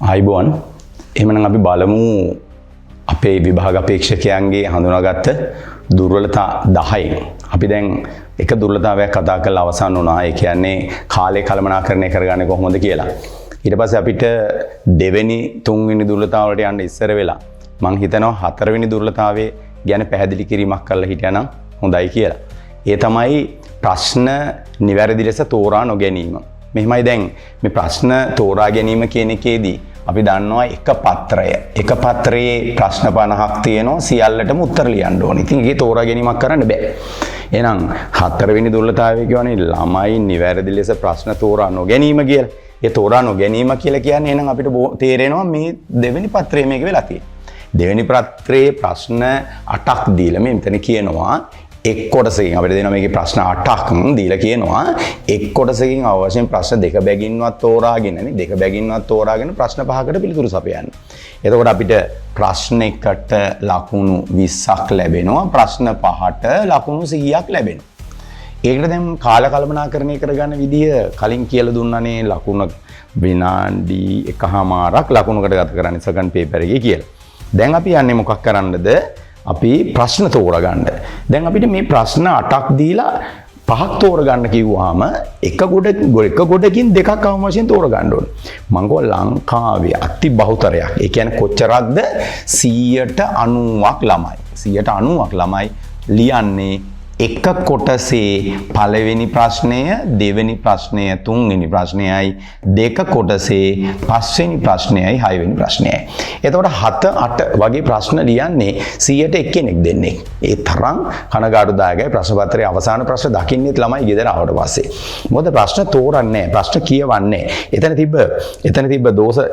ආයිබෝන් එහෙමනම් අපි බලමු අපේ විභාග අපේක්ෂකයන්ගේ හඳුනාගත්ත දුර්වලතා 10න් අපි දැන් එක දුර්වලතාවයක් කතා කරලා අවසන් වුණා. ඒ කියන්නේ කාලය කළමනාකරණය කරගන්නේ කොහොමද කියලා. ඊට පස්සේ අපිට දෙවෙනි තුන්වෙනි දුර්වලතාව වලට යන්න ඉස්සර වෙලා මම හිතනවා හතරවෙනි දුර්වලතාවයේ ගැන පැහැදිලි කිරීමක් කරලා හිටියානම් හොඳයි කියලා. ඒ තමයි ප්‍රශ්න නිවැරදි ලෙස තෝරා නොගැනීම. මෙහෙමයි දැන් මේ ප්‍රශ්න තෝරා ගැනීම කියන එකේදී අපි දන්නවා එක පත්‍රයේ ප්‍රශ්න 50ක් තියෙනවා සියල්ලටම උත්තර ලියන්න ඕනේ. ඉතින් ඒකේ තෝරා ගැනීමක් කරන්න බෑ. එහෙනම් හතරවෙනි දුර්වලතාවය කියන්නේ ළමයි නිවැරදි ලෙස ප්‍රශ්න තෝරා නොගැනීම කියලා. ඒ තෝරා නොගැනීම කියලා කියන්නේ එහෙනම් අපිට තේරෙනවා මේ දෙවෙනි පත්‍රයේ මේක වෙලා තියෙන්නේ. දෙවෙනි පත්‍රයේ ප්‍රශ්න 8ක් දීලා මේ මෙතන කියනවා එක් කොටසකින් අපිට දෙනවා මේකේ ප්‍රශ්න 8ක් දීලා කියනවා එක් කොටසකින් අවශ්‍යම ප්‍රශ්න දෙක බැගින්වත් තෝරාගෙන දෙක බැගින්වත් තෝරාගෙන ප්‍රශ්න 5කට පිළිතුරු සපයන්න. එතකොට අපිට ප්‍රශ්න 1ට ලකුණු 20ක් ලැබෙනවා ප්‍රශ්න 5ට ලකුණු 100ක් ලැබෙනවා. ඒකට දැන් කාල කළමනාකරණය කරගන්න විදිය කලින් කියලා දුන්නානේ ලකුණ විනාඩි 1මාරක් ලකුණකට ගත කරන්නේ සෙකන්ඩ් පේපර් එකේ කියලා. දැන් අපි යන්නේ මොකක් කරන්නද? අපි ප්‍රශ්න තෝරගන්න. දැන් අපිට මේ ප්‍රශ්න 8ක් දීලා 5ක් තෝරගන්න කිව්වහම එක ගොඩකින් දෙකක් අවම වශයෙන් තෝරගන්න ඕනේ. මම ගෝ ලංකාවේ අති බහුතරයක්. ඒ කියන්නේ කොච්චරක්ද? 90%ක් ළමයි. 90%ක් ළමයි ලියන්නේ එක කොටසේ පළවෙනි ප්‍රශ්නය, දෙවෙනි ප්‍රශ්නය, තුන්වෙනි ප්‍රශ්නයයි, දෙක කොටසේ පස්වෙනි ප්‍රශ්නයයි, හයවෙනි ප්‍රශ්නයයි. එතකොට 7 8 වගේ ප්‍රශ්න ලියන්නේ 100ට එක්කෙනෙක් දෙන්නේ. ඒ තරම් කනගාටුදායකයි ප්‍රශ්න පත්‍රයේ අවසාන ප්‍රශ්න දකින්නෙත් ළමයි ගෙදර ආවට පස්සේ. මොකද ප්‍රශ්න තෝරන්නේ නැහැ, ප්‍රශ්න කියවන්නේ නැහැ. එතන තිබ්බ දෝෂ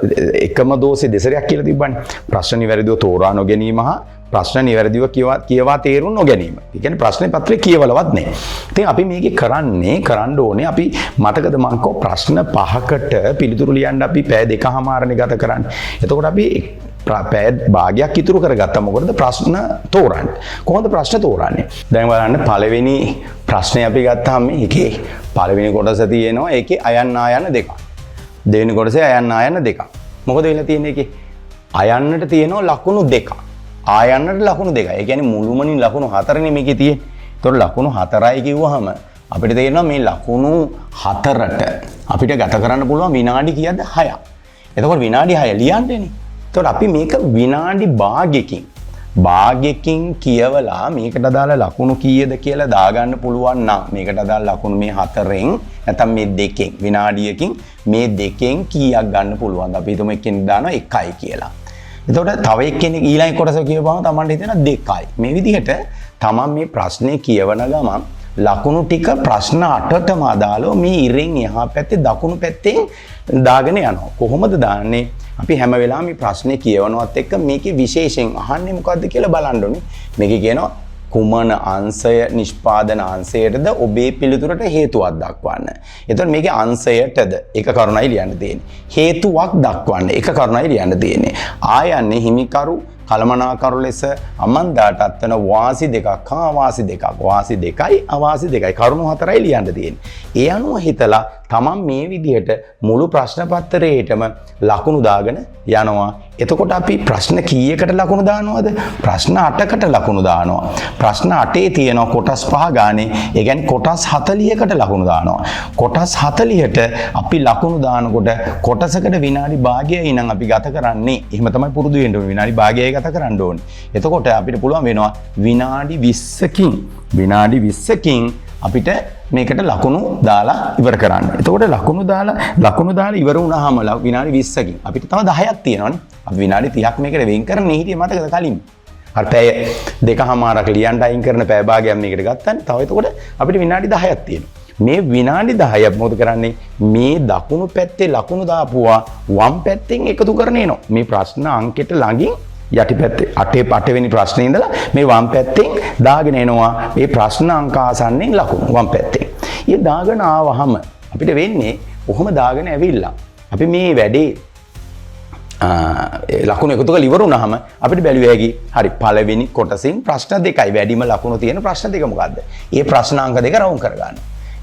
එකම දෝෂේ දෙසරයක් කියලා තිබ්බනේ. ප්‍රශ්න නිවැරදිව තෝරා නොගැනීම හා ප්‍රශ්න නිවැරදිව කියවා තේරුම් නොගැනීම. ඒ කියන්නේ ප්‍රශ්න පත්‍රේ කියවලවත් නැහැ. ඉතින් අපි මේකේ කරන්න ඕනේ අපි මතකද මම කෝ ප්‍රශ්න 5කට පිළිතුරු ලියන්න අපි පැය 2කමාරනේ ගත කරන්නේ. එතකොට අපි පැය භාගයක් ඉතුරු කරගත්තා. මොකද ප්‍රශ්න තෝරන්න. කොහොමද ප්‍රශ්න තෝරන්නේ? දැන් බලන්න පළවෙනි ප්‍රශ්නේ අපි ගත්තාම මේකේ පළවෙනි කොටස තියෙනවා ඒකේ අයන්න ආයන්න දෙකක්. දෙවෙනි කොටසේ අයන්න ආයන්න දෙකක්. මොකද වෙලා තියෙන්නේ ඒකේ? අයන්නට තියෙනවා ලකුණු දෙකක්. ආයන්නට ලකුණු දෙකයි. ඒ කියන්නේ මුළුමනින් ලකුණු 4නේ මේකේ තියෙන්නේ. ඒතකොට ලකුණු 4යි කිව්වහම අපිට තේරෙනවා මේ ලකුණු 4ට අපිට ගත කරන්න පුළුවන් විනාඩි කීයද? 6ක්. එතකොට විනාඩි 6 ලියන්නනේ. එතකොට අපි මේක විනාඩි භාගයකින් කියවලා මේකට අදාළ ලකුණු කීයද කියලා දාගන්න පුළුවන් නම් මේකට අදාළ ලකුණු මේ 4න් නැත්නම් මේ 2කින් විනාඩියකින් මේ 2කින් කීයක් ගන්න පුළුවන්ද? අපි හිතමු එක්කෙනෙක් දානවා 1යි කියලා. එතකොට තව එක්කෙනෙක් ඊළඟ කොටස කියවපුවම Tamanට හිතෙනවා 2යි. මේ විදිහට Taman මේ ප්‍රශ්නේ කියවන ගමන් ලකුණු ටික ප්‍රශ්න 8ටම අදාළව මේ ඉරෙන් එහා පැත්තේ දකුණු පැත්තෙන් දාගෙන යනවා. කොහොමද දාන්නේ? අපි හැම වෙලාවෙම මේ ප්‍රශ්නේ කියවනවත් එක්ක මේකේ විශේෂයෙන් අහන්නේ මොකද්ද කියලා බලන්න ඕනේ. මේකේ කියනවා කුමන අංශය නිෂ්පාදන අංශයටද ඔබේ පිළිතුරට හේතුවක් දක්වන්න. එතකොට මේකේ අංශයටද එක කරුණයි ලියන්න තියෙන්නේ. හේතුවක් දක්වන්න එක කරුණයි ලියන්න තියෙන්නේ. ආයන්නේ හිමිකරු කලමනාකරු ලෙස අමන්දාටත් වෙන වාසි දෙකක් හා අවාසි දෙකක්. වාසි දෙකයි අවාසි දෙකයි කරුණු 4යි ලියන්න තියෙන්නේ. ඒ අනුව හිතලා තමන් මේ විදිහට මුළු ප්‍රශ්න පත්‍රයේටම ලකුණු දාගෙන යනවා. එතකොට අපි ප්‍රශ්න කීයකට ලකුණු දානවද? ප්‍රශ්න 8කට ලකුණු දානවා. ප්‍රශ්න 8 තියෙන කොටස් 5 ගානේ. ඒ කියන්නේ කොටස් 40කට ලකුණු දානවා. කොටස් 40ට අපි ලකුණු දානකොට කොටසකට විනාඩි භාගයයි නම් අපි ගත කරන්නේ. එහෙම තමයි පුරුදු වෙන්න ඕනේ. විනාඩි භාගයයි ගත කරන්න ඕනේ. එතකොට අපිට පුළුවන් වෙනවා විනාඩි 20කින් අපිට මේකට ලකුණු දාලා ඉවර කරන්න. එතකොට ලකුණු දාලා ඉවර වුණාම විනාඩි 20කින් අපිට තව 10ක් තියෙනවානේ. අපි විනාඩි 30ක් මේකට වෙන් කරන්නේ හිටියේ මතකද කලින්? අර පැය 2කමාරක් ලියන්න අයින් කරන පැය භාගයක් මේකට ගත්තානේ. තව එතකොට අපිට විනාඩි 10ක් තියෙනවා. මේ විනාඩි 10ක් මොකද කරන්නේ? මේ දකුණු පැත්තේ ලකුණු දාපුවා වම් පැත්තෙන් එකතු කරගෙන එනවා. මේ ප්‍රශ්න අංකෙට ළඟින් යටිපැත්තේ 8 වෙනි ප්‍රශ්නේ ඉඳලා මේ වම් පැත්තෙන් දාගෙන එනවා මේ ප්‍රශ්න අංක ආසන්නෙන් ලකුණු වම් පැත්තේ. ඊ දාගෙන ආවහම අපිට වෙන්නේ කොහොම දාගෙන ඇවිල්ලා අපි මේ වැඩේ ලකුණු එකතු කරලා ඉවර වුණාම අපිට බැලුව හැකි හරි පළවෙනි කොටසින් ප්‍රශ්න දෙකයි වැඩිම ලකුණු තියෙන ප්‍රශ්න දෙක මොකද්ද? ඒ ප්‍රශ්න අංක දෙක රවුම් කරගන්න.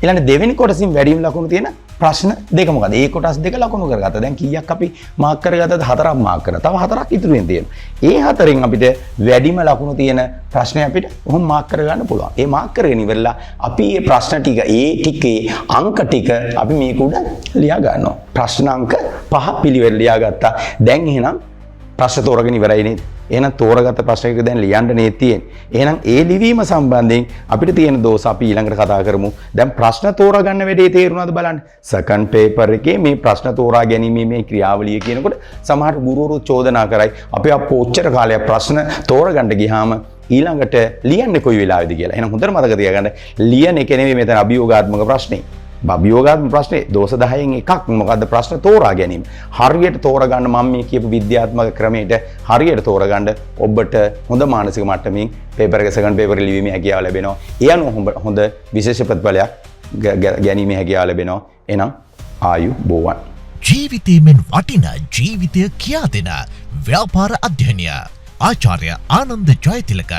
ඊළඟ දෙවෙනි කොටසින් වැඩිම ලකුණු තියෙන ප්‍රශ්න දෙක මොකද? ඒ කොටස් දෙක ලකුණු කරගත්තා. දැන් කීයක් අපි මාක් කරගත්තද? 4ක් මාක් කරා. තව 4ක් ඉතුරු වෙන තියෙනවා. ඒ 4න් අපිට වැඩිම ලකුණු තියෙන ප්‍රශ්නේ අපිට ඔහොම මාක් කරගන්න පුළුවන්. ඒ මාක් කරගෙන ඉවරලා අපි මේ ප්‍රශ්න ටික ඒ ටිකේ අංක ටික අපි මේක උඩ ලියා ගන්නවා. ප්‍රශ්න අංක 5 පිළිවෙල ලියා ගත්තා. දැන් එහෙනම් ප්‍රශ්න තෝරගෙන ඉවරයි නේද? එහෙනම් තෝරගත්ත ප්‍රශ්නයක දැන් ලියන්න නේ තියෙන්නේ. එහෙනම් ඒ ලිවීම සම්බන්ධයෙන් අපිට තියෙන දෝෂ අපි ඊළඟට කතා කරමු. දැන් ප්‍රශ්න තෝරගන්න වැඩේ තේරුණාද බලන්න. සෙකන්ඩ් පේපර් එකේ මේ ප්‍රශ්න තෝරා ගැනීම මේ ක්‍රියාවලිය කියනකොට සමහර ගුරුවරු චෝදනා කරයි අපි අපෝච්චර කාලයක් ප්‍රශ්න තෝරගන්න ගියාම ඊළඟට ලියන්නේ කොයි වෙලාවෙද කියලා. එහෙනම් හොඳට මතක තියාගන්න. ලියන එක නෙවෙයි මෙතන අභියෝගාත්මක ප්‍රශ්නේ. අභියෝගාත්මක ප්‍රශ්නේ දෝෂ 10න් එකක් මොකද්ද ප්‍රශ්න තෝරා ගැනීම. හරියට තෝරගන්න මම මේ කියපු විද්‍යාත්මක ක්‍රමයට හරියට තෝරගන්න ඔබට හොඳ මානසික මට්ටමින් පේපර් එක සෙකන්ඩ් පේපර් ලිවීමේ හැකියාව ලැබෙනවා. ඒ අනුව හොඳ විශේෂ ප්‍රතිඵලයක් ගැනීමේ හැකියාව ලැබෙනවා. එහෙනම් ආයුබෝවන්. ජීවිතයෙන් වටින ජීවිතය කියා දෙන ව්‍යාපාර අධ්‍යයනය ආචාර්ය ආනන්ද ජයතිලක